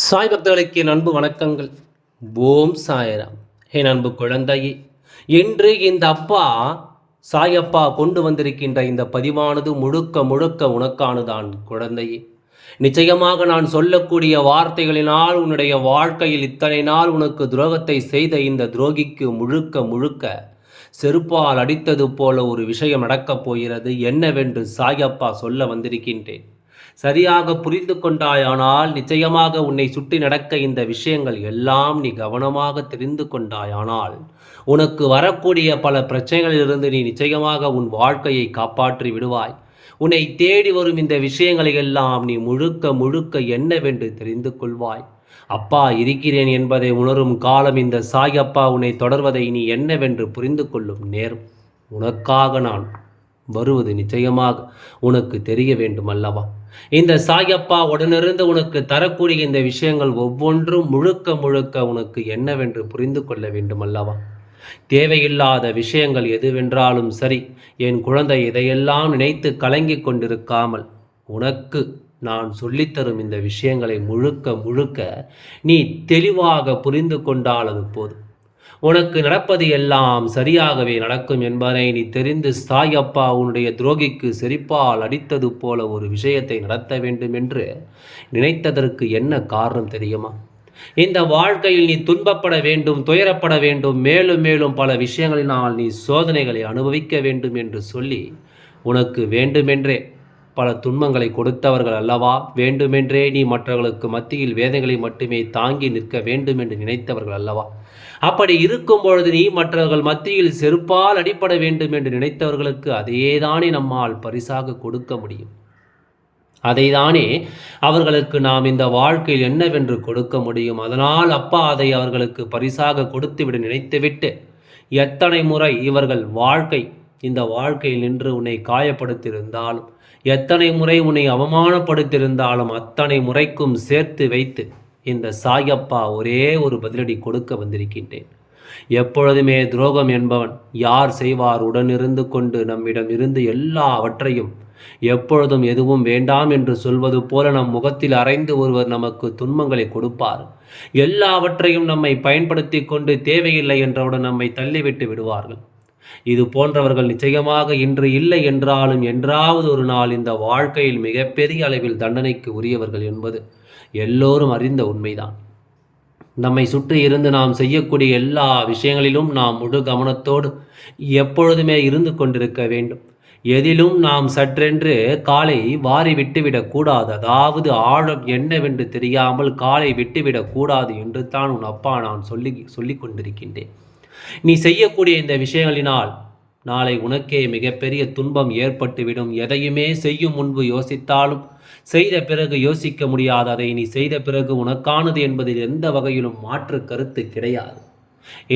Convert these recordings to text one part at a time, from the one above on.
சாய் பக்தர்களுக்கு என் அன்பு வணக்கங்கள். ஓம் சாய்ராம். என் அன்பு குழந்தையே, இன்று இந்த அப்பா சாயப்பா கொண்டு வந்திருக்கின்ற இந்த பதிவானது முழுக்க முழுக்க உனக்கானதான் குழந்தையே. நிச்சயமாக நான் சொல்லக்கூடிய வார்த்தைகளினால் உன்னுடைய வாழ்க்கையில் இத்தனை நாள் உனக்கு துரோகத்தை செய்த இந்த துரோகிக்கு முழுக்க முழுக்க செருப்பால் அடித்தது போல ஒரு விஷயம் நடக்கப் போகிறது. என்னவென்று சாயப்பா சொல்ல வந்திருக்கின்றேன். சரியாக புரிந்து கொண்டாயானால் நிச்சயமாக உன்னை சுற்றி நடக்க இந்த விஷயங்கள் எல்லாம் நீ கவனமாக தெரிந்து கொண்டாயானால் உனக்கு வரக்கூடிய பல பிரச்சனைகளிலிருந்து நீ நிச்சயமாக உன் வாழ்க்கையை காப்பாற்றி விடுவாய். உன்னை தேடி வரும் இந்த விஷயங்களை எல்லாம் நீ முழுக்க முழுக்க என்னவென்று தெரிந்து கொள்வாய். அப்பா இருக்கிறேன் என்பதை உணரும் காலம் இந்த சாயப்பா உன்னை தொடர்வதை நீ என்னவென்று புரிந்து கொள்ளும் நேரம். உனக்காக நான் வருவது நிச்சயமாக உனக்கு தெரிய வேண்டும் அல்லவா? இந்த சாயப்பா உடனிருந்து உனக்கு தரக்கூடிய இந்த விஷயங்கள் ஒவ்வொன்றும் முழுக்க முழுக்க உனக்கு என்னவென்று புரிந்து கொள்ள வேண்டும் அல்லவா? தேவையில்லாத விஷயங்கள் எதுவென்றாலும் சரி, என் குழந்தை இதையெல்லாம் நினைத்து கலங்கிக் கொண்டிருக்காமல் உனக்கு நான் சொல்லித்தரும் இந்த விஷயங்களை முழுக்க முழுக்க நீ தெளிவாக புரிந்து கொண்டால் அது போதும். உனக்கு நடப்பது எல்லாம் சரியாகவே நடக்கும் என்பதை நீ தெரிந்து சாயப்பா உன்னுடைய துரோகிக்கு செரிப்பால் அடித்தது போல ஒரு விஷயத்தை நடத்த வேண்டும் என்று நினைத்ததற்கு என்ன காரணம் தெரியுமா? இந்த வாழ்க்கையில் நீ துன்பப்பட வேண்டும், துயரப்பட வேண்டும், மேலும் மேலும் பல விஷயங்களினால் நீ சோதனைகளை அனுபவிக்க வேண்டும் என்று சொல்லி உனக்கு வேண்டுமென்றே பல துன்பங்களை கொடுத்தவர்கள் அல்லவா? வேண்டுமென்றே நீ மற்றவர்களுக்கு மத்தியில் வேதனைகளை மட்டுமே தாங்கி நிற்க வேண்டும் என்று நினைத்தவர்கள் அல்லவா? அப்படி இருக்கும் பொழுது நீ மற்றவர்கள் மத்தியில் செருப்பால் அடிப்பட வேண்டும் என்று நினைத்தவர்களுக்கு அதேதானே நம்மால் பரிசாக கொடுக்க முடியும். அதைதானே அவர்களுக்கு நாம் இந்த வாழ்க்கையில் என்னவென்று கொடுக்க முடியும். அதனால் அப்பா அதை அவர்களுக்கு பரிசாக கொடுத்துவிட நினைத்துவிட்டு எத்தனை முறை இவர்கள் இந்த வாழ்க்கையில் நின்று உன்னை காயப்படுத்தியிருந்தாலும், எத்தனை முறை உன்னை அவமானப்படுத்தியிருந்தாலும் அத்தனை முறைக்கும் சேர்த்து வைத்து இந்த சாயப்பா ஒரே ஒரு பதிலடி கொடுக்க வந்திருக்கின்றேன். எப்பொழுதுமே துரோகம் என்பவன் யார் செய்வார்? உடனிருந்து கொண்டு நம்மிடம் இருந்து எல்லாவற்றையும் எப்பொழுதும் எதுவும் வேண்டாம் என்று சொல்வது போல நம் முகத்தில் அறைந்து ஒருவர் நமக்கு துன்பங்களை கொடுப்பார். எல்லாவற்றையும் நம்மை பயன்படுத்தி கொண்டு தேவையில்லை என்றவுடன் நம்மை தள்ளிவிட்டு விடுவார்கள். இது போன்றவர்கள் நிச்சயமாக இன்று இல்லை என்றாலும் என்றாவது ஒரு நாள் இந்த வாழ்க்கையில் மிகப்பெரிய அளவில் தண்டனைக்கு உரியவர்கள் என்பது எல்லோரும் அறிந்த உண்மைதான். நம்மை சுற்றி இருந்து நாம் செய்யக்கூடிய எல்லா விஷயங்களிலும் நாம் முழு கவனத்தோடு எப்பொழுதுமே இருந்து கொண்டிருக்க வேண்டும். எதிலும் நாம் சற்றென்று காலை வாரி விட்டுவிடக்கூடாது. அதாவது ஆழம் என்னவென்று தெரியாமல் காலை விட்டுவிடக்கூடாது என்று தான் உன் அப்பா நான் சொல்லிக் கொண்டிருக்கின்றேன். நீ செய்யக்கூடிய இந்த விஷயங்களினால் நாளை உனக்கே மிகப்பெரிய துன்பம் ஏற்பட்டுவிடும். எதையுமே செய்யும் முன்பு யோசித்தாலும் செய்த பிறகு யோசிக்க முடியாது. அதை நீ செய்த பிறகு உனக்கானது என்பதில் எந்த வகையிலும் மாற்று கருத்து கிடையாது.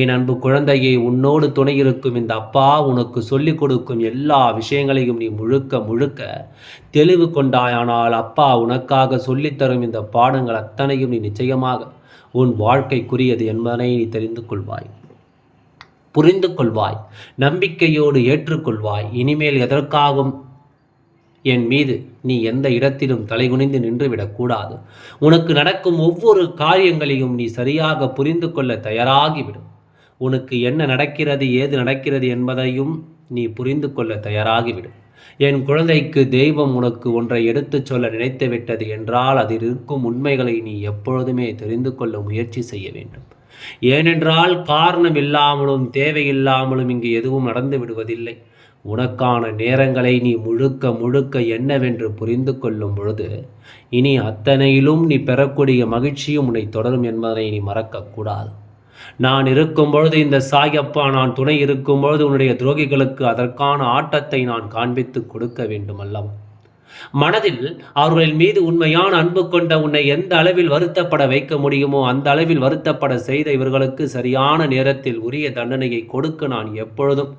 என் அன்பு குழந்தையை, உன்னோடு துணை இருக்கும் இந்த அப்பா உனக்கு சொல்லிக் கொடுக்கும் எல்லா விஷயங்களையும் நீ முழுக்க முழுக்க தெளிவு கொண்டாயானால் அப்பா உனக்காக சொல்லித்தரும் இந்த பாடங்கள் அத்தனையும் நீ நிச்சயமாக உன் வாழ்க்கைக்குரியது என்பதனை நீ தெரிந்து கொள்வாய், புரிந்து கொள்வாய், நம்பிக்கையோடு ஏற்றுக்கொள்வாய். இனிமேல் எதற்காகவும் என் மீது நீ எந்த இடத்திலும் தலைகுனிந்து நின்றுவிடக்கூடாது. உனக்கு நடக்கும் ஒவ்வொரு காரியங்களையும் நீ சரியாக புரிந்து கொள்ள தயாராகிவிடும். உனக்கு என்ன நடக்கிறது, ஏது நடக்கிறது என்பதையும் நீ புரிந்து கொள்ள தயாராகிவிடும். என் குழந்தைக்கு தெய்வம் உனக்கு ஒன்றை எடுத்துச் சொல்ல நினைத்து விட்டது என்றால் அதில் இருக்கும் உண்மைகளை நீ எப்பொழுதுமே தெரிந்து கொள்ள முயற்சி செய்ய வேண்டும். ஏனென்றால் காரணம் இல்லாமலும் தேவையில்லாமலும் இங்கு எதுவும் நடந்து விடுவதில்லை. உனக்கான நேரங்களை நீ முழுக்க முழுக்க என்னவென்று புரிந்து கொள்ளும் பொழுது இனி அத்தனையிலும் நீ பெறக்கூடிய மகிழ்ச்சியும் உன்னை தொடரும் என்பதை நீ மறக்கக்கூடாது. நான் இருக்கும் பொழுது இந்த சாயப்பா நான் துணை இருக்கும் பொழுது உன்னுடைய துரோகிகளுக்கு அதற்கான ஆட்டத்தை நான் காண்பித்து கொடுக்க வேண்டும் அல்லவா? மனதில் அவர்களின் மீது உண்மையான அன்பு கொண்ட உன்னை எந்த அளவில் வருத்தப்பட வைக்க முடியுமோ அந்த அளவில் வருத்தப்பட செய்த இவர்களுக்கு சரியான நேரத்தில் உரிய தண்டனையை கொடுக்க நான் எப்பொழுதும்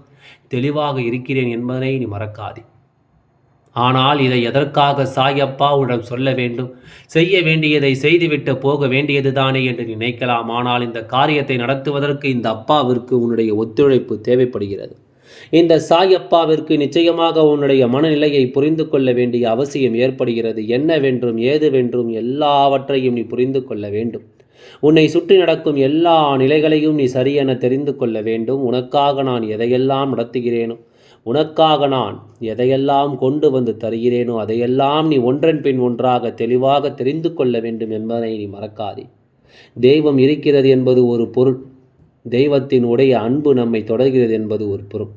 தெளிவாக இருக்கிறேன் என்பதனை நீ மறக்காதே. ஆனால் இதை எதற்காக சாயப்பா உன்னிடம் சொல்ல வேண்டும்? செய்ய வேண்டியதை செய்துவிட்டு போக வேண்டியது தானே என்று நினைக்கலாம். ஆனால் இந்த காரியத்தை நடத்துவதற்கு இந்த அப்பாவிற்கு உன்னுடைய ஒத்துழைப்பு தேவைப்படுகிறது. இந்த சாயப்பாவிற்கு நிச்சயமாக உன்னுடைய மனநிலையை புரிந்து கொள்ள வேண்டிய அவசியம் ஏற்படுகிறது. என்னவென்றும் ஏதுவென்றும் எல்லாவற்றையும் நீ புரிந்து கொள்ள வேண்டும். உன்னை சுற்றி நடக்கும் எல்லா நிலைகளையும் நீ சரியென தெரிந்து கொள்ள வேண்டும். உனக்காக நான் எதையெல்லாம் நடத்துகிறேனோ, உனக்காக நான் எதையெல்லாம் கொண்டு வந்து தருகிறேனோ அதையெல்லாம் நீ ஒன்றன் பின் ஒன்றாக தெளிவாக தெரிந்து கொள்ள வேண்டும் என்பதை நீ மறக்காதே. தெய்வம் இருக்கிறது என்பது ஒரு பொருள். தெய்வத்தின் உடைய அன்பு நம்மை தொடர்கிறது என்பது ஒரு பொருள்.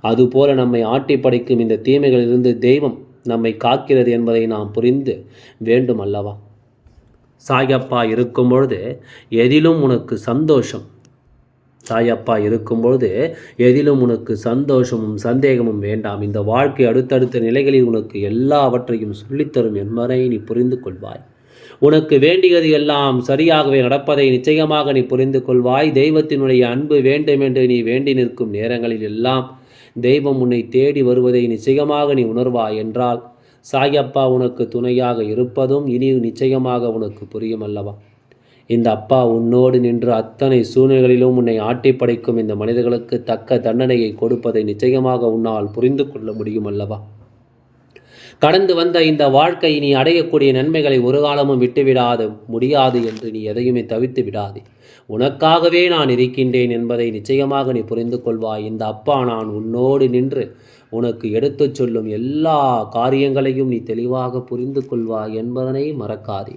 அதுபோல நம்மை ஆட்டி படைக்கும் இந்த தீமைகளிலிருந்து தெய்வம் நம்மை காக்கிறது என்பதை நாம் புரிந்து வேண்டும் அல்லவா? சாயப்பா இருக்கும் பொழுது எதிலும் உனக்கு சந்தோஷம். சாயப்பா இருக்கும்பொழுது எதிலும் உனக்கு சந்தோஷமும் சந்தேகமும் வேண்டாம். இந்த வாழ்க்கை அடுத்தடுத்த நிலைகளில் உனக்கு எல்லாவற்றையும் சொல்லித்தரும் என்பதை நீ புரிந்து கொள்வாய். உனக்கு வேண்டியது எல்லாம் சரியாகவே நடப்பதை நிச்சயமாக நீ புரிந்து கொள்வாய். தெய்வத்தினுடைய அன்பு வேண்டும் என்று நீ வேண்டி நிற்கும் நேரங்களில் எல்லாம் தெய்வம் உன்னை தேடி வருவதை நிச்சயமாக நீ உணர்வாய் என்றால் சாயப்பா உனக்கு துணையாக இருப்பதும் இனி நிச்சயமாக உனக்கு புரியும் அல்லவா? இந்த அப்பா உன்னோடு நின்று அத்தனை சூழ்நிலைகளிலும் உன்னை ஆட்டி படைக்கும் இந்த மனிதர்களுக்கு தக்க தண்டனையை கொடுப்பதை நிச்சயமாக உன்னால் புரிந்து கொள்ள முடியும் அல்லவா? கடந்து வந்த இந்த வாழ்க்கை நீ அடையக்கூடிய நன்மைகளை ஒரு காலமும் விட்டுவிடாது முடியாது என்று நீ எதையுமே தவித்து விடாதே. உனக்காகவே நான் இருக்கின்றேன் என்பதை நிச்சயமாக நீ புரிந்து கொள்வாய். இந்த அப்பா நான் உன்னோடு நின்று உனக்கு எடுத்துச் சொல்லும் எல்லா காரியங்களையும் நீ தெளிவாக புரிந்து கொள்வாய் என்பதனை மறக்காதே.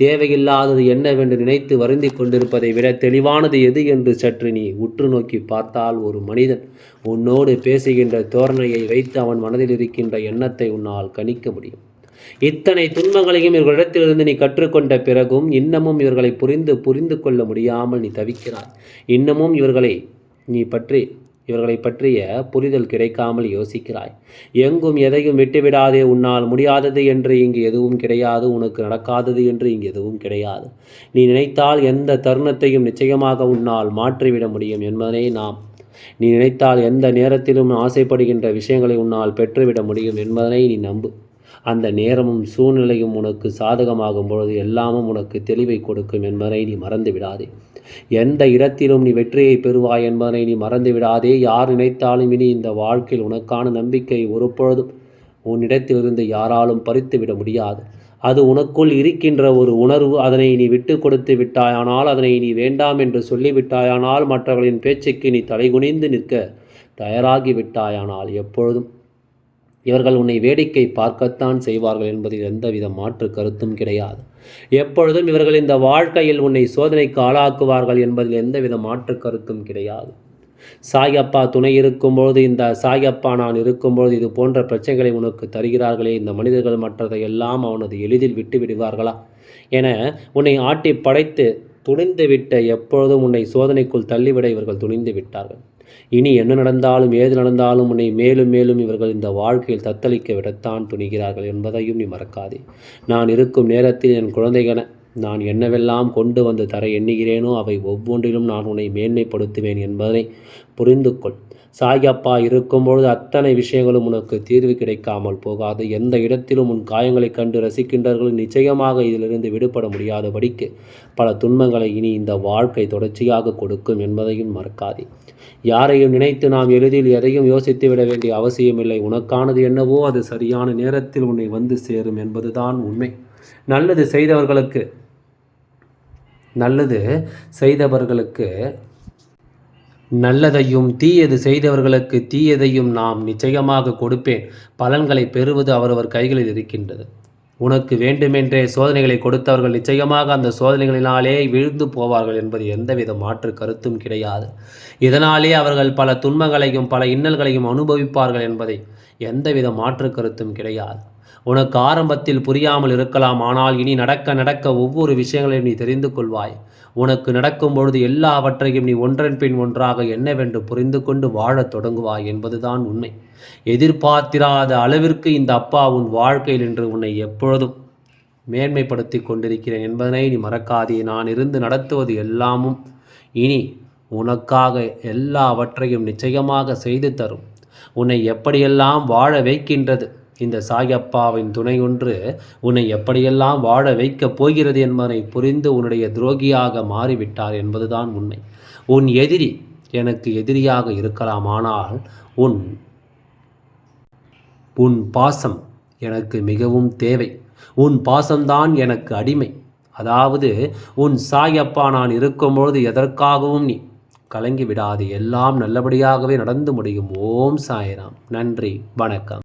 தேவையில்லாதது என்னவென்று நினைத்து வருந்தி கொண்டிருப்பதை விட தெளிவானது எது என்று சற்று நீ உற்று நோக்கி பார்த்தால் ஒரு மனிதன் உன்னோடு பேசுகின்ற தோரணையை வைத்து அவன் மனதில் இருக்கின்ற எண்ணத்தை உன்னால் கணிக்க முடியும். இத்தனை துன்பங்களையும் இவர்களிடத்திலிருந்து நீ கற்றுக்கொண்ட பிறகும் இன்னமும் இவர்களை புரிந்து கொள்ள முடியாமல் நீ தவிக்கிறாய். இன்னமும் இவர்களை பற்றிய புரிதல் கிடைக்காமல் யோசிக்கிறாய். எங்கும் எதையும் விட்டுவிடாதே. உன்னால் முடியாதது என்று இங்கு எதுவும் கிடையாது. உனக்கு நடக்காதது என்று இங்கு எதுவும் கிடையாது. நீ நினைத்தால் எந்த தருணத்தையும் நிச்சயமாக உன்னால் மாற்றிவிட முடியும் என்பதனை நீ நினைத்தால் எந்த நேரத்திலும் ஆசைப்படுகின்ற விஷயங்களை உன்னால் பெற்றுவிட முடியும் என்பதனை நீ நம்பு. அந்த நேரமும் சூழ்நிலையும் உனக்கு சாதகமாகும் பொழுது எல்லாமும் உனக்கு தெளிவை கொடுக்கும் என்பதை நீ மறந்து விடாதே. எந்த இடத்திலும் நீ வெற்றியை பெறுவாய் என்பதனை நீ மறந்து விடாதே. யார் நினைத்தாலும் இனி இந்த வாழ்க்கையில் உனக்கான நம்பிக்கை ஒரு பொழுதும் உன்னிடத்திலிருந்து யாராலும் பறித்து விட முடியாது. அது உனக்குள் இருக்கின்ற ஒரு உணர்வு. அதனை நீ விட்டு கொடுத்து விட்டாயானால், அதனை நீ வேண்டாம் என்று சொல்லிவிட்டாயானால், மற்றவர்களின் பேச்சுக்கு நீ தலைகுனிந்து நிற்க தயாராகி விட்டாயானால் எப்பொழுதும் இவர்கள் உன்னை வேடிக்கை பார்க்கத்தான் செய்வார்கள் என்பதில் எந்தவித மாற்று கருத்தும் கிடையாது. எப்பொழுதும் இவர்கள் இந்த வாழ்க்கையில் உன்னை சோதனைக்கு ஆளாக்குவார்கள் என்பதில் எந்தவித மாற்று கருத்தும் கிடையாது. சாயப்பா துணை இருக்கும்பொழுது, இந்த சாயப்பா நான் இருக்கும்பொழுது இது போன்ற பிரச்சனைகளை உனக்கு தருகிறார்களே, இந்த மனிதர்கள் மற்றதையெல்லாம் அவனது எளிதில் விட்டு விடுவார்களா என உன்னை ஆட்டி படைத்து துணிந்துவிட்ட எப்பொழுதும் உன்னை சோதனைக்குள் தள்ளிவிட இவர்கள் துணிந்து விட்டார்கள். இனி என்ன நடந்தாலும் ஏது நடந்தாலும் உன்னை மேலும் மேலும் இவர்கள் இந்த வாழ்க்கையில் தத்தளிக்க விடத்தான் துணிகிறார்கள் என்பதையும் நீ மறக்காதே. நான் இருக்கும் நேரத்தில் என் குழந்தைகன நான் என்னவெல்லாம் கொண்டு வந்து தர எண்ணுகிறேனோ அவை ஒவ்வொன்றிலும் நான் உன்னை மேன்மைப்படுத்துவேன் என்பதை புரிந்து கொள். சாயப்பா இருக்கும்பொழுது அத்தனை விஷயங்களும் உனக்கு தீர்வு கிடைக்காமல் போகாது. எந்த இடத்திலும் உன் காயங்களை கண்டு ரசிக்கின்றார்கள் நிச்சயமாக இதிலிருந்து விடுபட முடியாதபடிக்கு பல துன்பங்களை இனி இந்த வாழ்க்கை தொடர்ச்சியாக கொடுக்கும் என்பதையும் மறக்காதே. யாரையும் நினைத்து நாம் எளிதில் எதையும் யோசித்து விட வேண்டிய அவசியமில்லை. உனக்கானது என்னவோ அது சரியான நேரத்தில் உன்னை வந்து சேரும் என்பதுதான் உண்மை. நல்லது செய்தவர்களுக்கு நல்லதையும் தீயது செய்தவர்களுக்கு தீயதையும் நாம் நிச்சயமாக கொடுப்பேன். பலன்களை பெறுவது அவரவர் கைகளில் இருக்கின்றது. உனக்கு வேண்டுமென்றே சோதனைகளை கொடுத்தவர்கள் நிச்சயமாக அந்த சோதனைகளினாலே விழுந்து போவார்கள் என்பது எந்தவித மாற்று கருத்தும் கிடையாது. இதனாலே அவர்கள் பல துன்பங்களையும் பல இன்னல்களையும் அனுபவிப்பார்கள் என்பதை எந்தவித மாற்று கருத்தும் கிடையாது. உனக்கு ஆரம்பத்தில் புரியாமல் இருக்கலாம். ஆனால் இனி நடக்க நடக்க ஒவ்வொரு விஷயங்களையும் நீ தெரிந்து கொள்வாய். உனக்கு நடக்கும் பொழுது எல்லாவற்றையும் நீ ஒன்றன் பின் ஒன்றாக என்னவென்று புரிந்து கொண்டு வாழத் தொடங்குவாய் என்பதுதான் உண்மை. எதிர்பார்த்திராத அளவிற்கு இந்த அப்பா உன் வாழ்க்கையில் என்று உன்னை எப்பொழுதும் மேன்மைப்படுத்தி கொண்டிருக்கிறேன் என்பதனை நீ மறக்காதே. நான் இருந்து நடத்துவது எல்லாமும் இனி உனக்காக எல்லாவற்றையும் நிச்சயமாக செய்து தரும். உன்னை எப்படியெல்லாம் வாழ வைக்கின்றது இந்த சாயப்பாவின் துணை ஒன்று உன்னை எப்படியெல்லாம் வாழ வைக்கப் போகிறது என்பதை புரிந்து உன்னுடைய துரோகியாக மாறிவிட்டார் என்பதுதான் உண்மை. உன் எதிரி எனக்கு எதிரியாக இருக்கலாம். ஆனால் உன் உன் பாசம் எனக்கு மிகவும் தேவை. உன் பாசம்தான் எனக்கு அடிமை. அதாவது உன் சாயப்பா நான் இருக்கும்பொழுது எதற்காகவும் நீ கலங்கி விடாதே. எல்லாம் நல்லபடியாகவே நடந்து முடியும். ஓம் சாய்ராம். நன்றி. வணக்கம்.